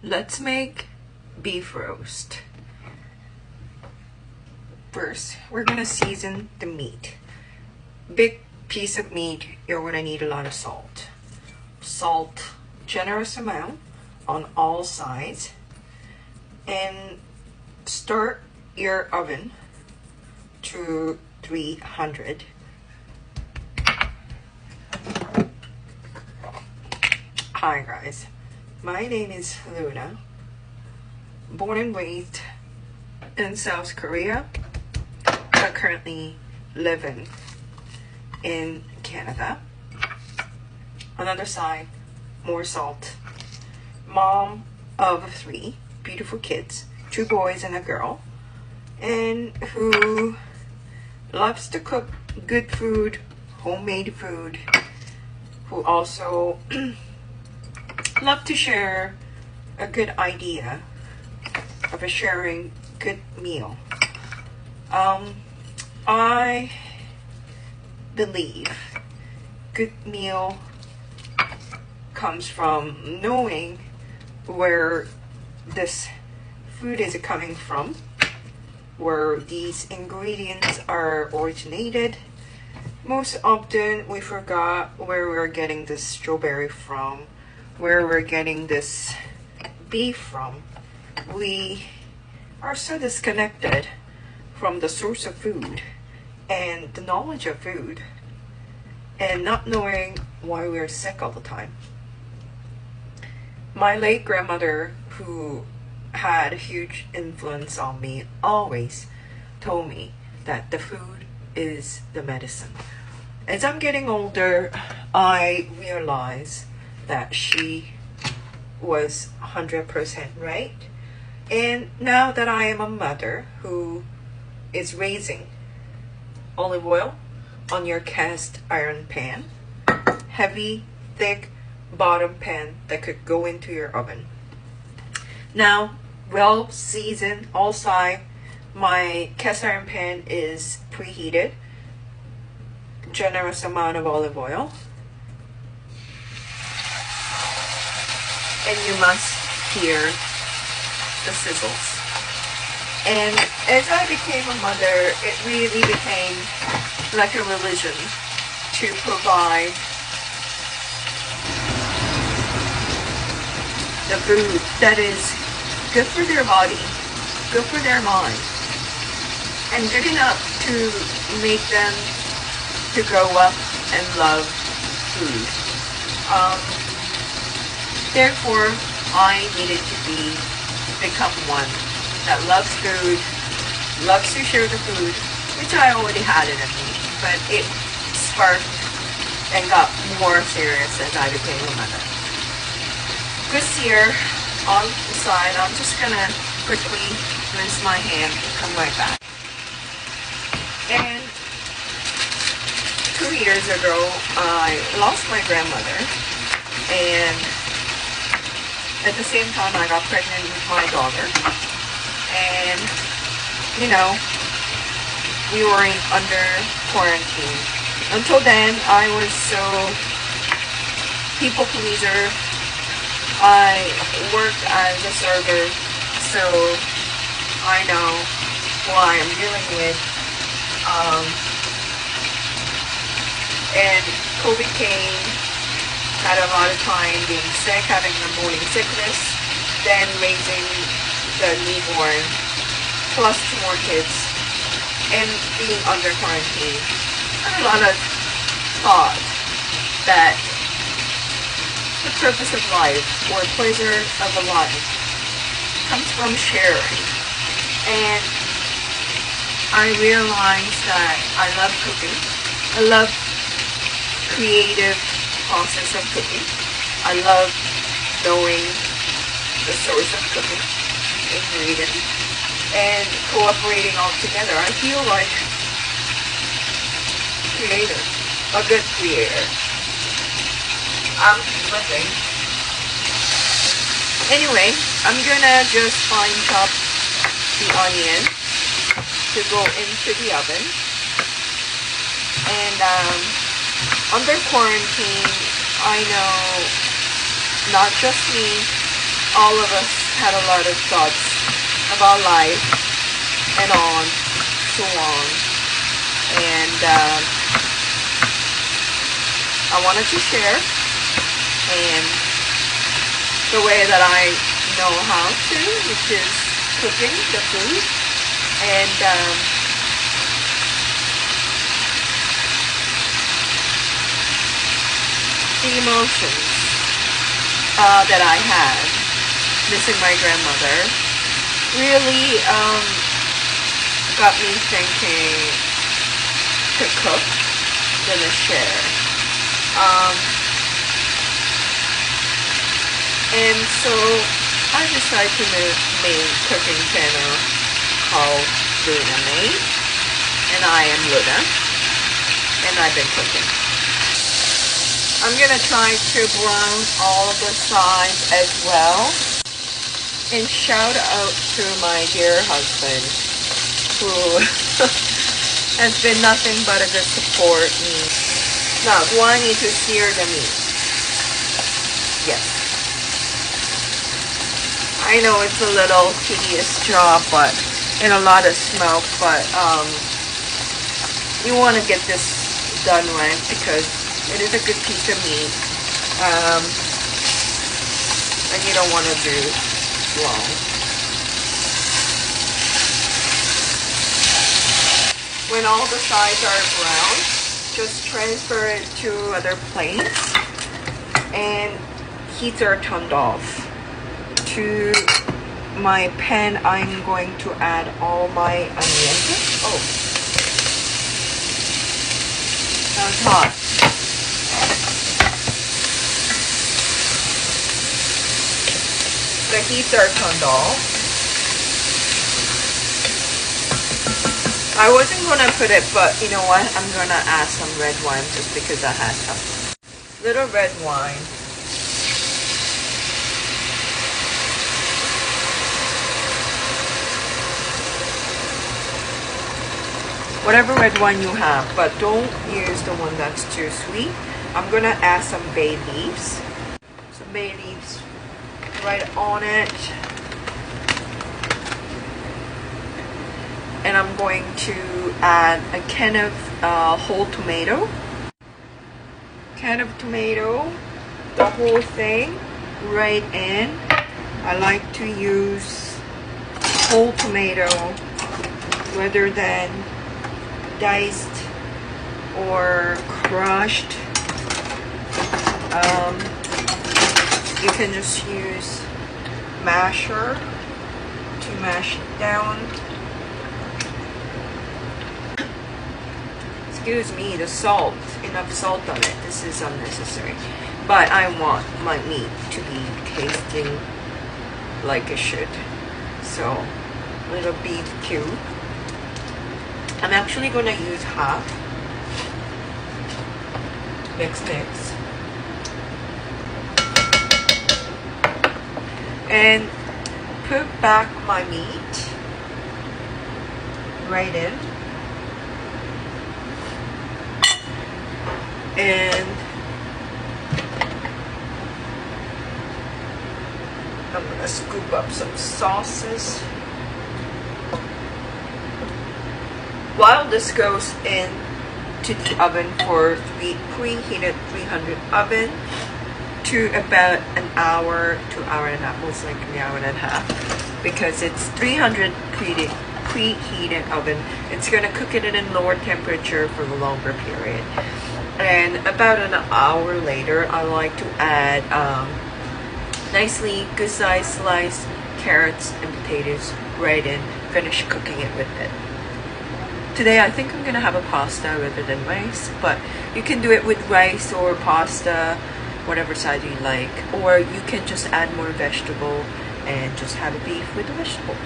Let's make beef roast. First, we're gonna season the meat. Big piece of meat, you're gonna need a lot of salt. Salt, generous amount on all sides. And start your oven to 300. Hi guys, my name is Luna, born and raised in South Korea, but currently living in Canada. Another side, more salt. Mom of 3 beautiful kids, 2 boys and a girl, and who loves to cook good food, homemade food, who also love to share a good idea of a sharing good meal. I believe good meal comes from knowing where this food is coming from, where these ingredients are originated. Most often we forgot where we're getting this strawberry from, where we're getting this beef from. We are so disconnected from the source of food and the knowledge of food, and not knowing why we're sick all the time. My late grandmother, who had a huge influence on me, always told me that the food is the medicine. As I'm getting older, I realize that she was 100% right. And now that I am a mother who is raising olive oil on your cast iron pan, heavy, thick bottom pan that could go into your oven. Now, well seasoned all side, my cast iron pan is preheated. Generous amount of olive oil. And you must hear the sizzles. And as I became a mother, it really became like a religion to provide the food that is good for their body, good for their mind, and good enough to make them to grow up and love food. Therefore, I needed to become one that loves food, loves to share the food, which I already had it in me, but it sparked and got more serious as I became a mother. This year, on the side, I'm just gonna quickly rinse my hand and come right back. And 2 years ago, I lost my grandmother, and at the same time, I got pregnant with my daughter. And, you know, we were under quarantine. Until then, I was so people pleaser. I worked as a server, so I know what I'm dealing with. And COVID came, had a lot of time being sick, having the morning sickness, then raising the newborn, plus 2 more kids, and being under quarantine. I had a lot of thought that the purpose of life, or pleasure of a life, comes from sharing. And I realized that I love cooking. I love creative process of cooking. I love knowing the source of cooking, ingredients, and cooperating all together. I feel like creator, a good creator. I'm living. Anyway, I'm gonna just fine chop the onion to go into the oven. And under quarantine, I know not just me, all of us had a lot of thoughts about life and on, so on. And I wanted to share, and the way that I know how to, which is cooking the food, and the emotions that I had missing my grandmother really got me thinking to cook than to share. And so I decided to make a cooking channel called Luna Made, and I am Luna, and I've been cooking. I'm gonna try to brown all the sides as well. And shout out to my dear husband, who has been nothing but a good support. Now, do I need to sear the meat? Yes. I know it's a little tedious job, but and a lot of smoke, but you want to get this done right because it is a good piece of meat, and you don't want to do long. When all the sides are brown, just transfer it to other plates, and heats are turned off. To my pan, I'm going to add all my onions. Oh, sounds hot. The heats are turned off. I wasn't gonna put it, but you know what? I'm gonna add some red wine just because I had some. Little red wine. Whatever red wine you have, but don't use the one that's too sweet. I'm gonna add some bay leaves. Some bay leaves right on it. And I'm going to add a can of whole tomato. Can of tomato, the whole thing right in. I like to use whole tomato rather than diced or crushed. You can just use masher to mash it down. Excuse me, the salt, enough salt on it. This is unnecessary, but I want my meat to be tasting like it should. So a little beef cube. I'm actually going to use half. Mix. And put back my meat right in. And I'm going to scoop up some sauces. While this goes in to the oven for preheated 300 oven to about an hour to hour and a half, most likely an hour and a half, because it's 300 preheated oven. It's gonna cook it in a lower temperature for a longer period. And about an hour later, I like to add nicely good size sliced carrots and potatoes right in, finish cooking it with it. Today I think I'm gonna have a pasta rather than rice, but you can do it with rice or pasta, whatever side you like, or you can just add more vegetable and just have a beef with the vegetable.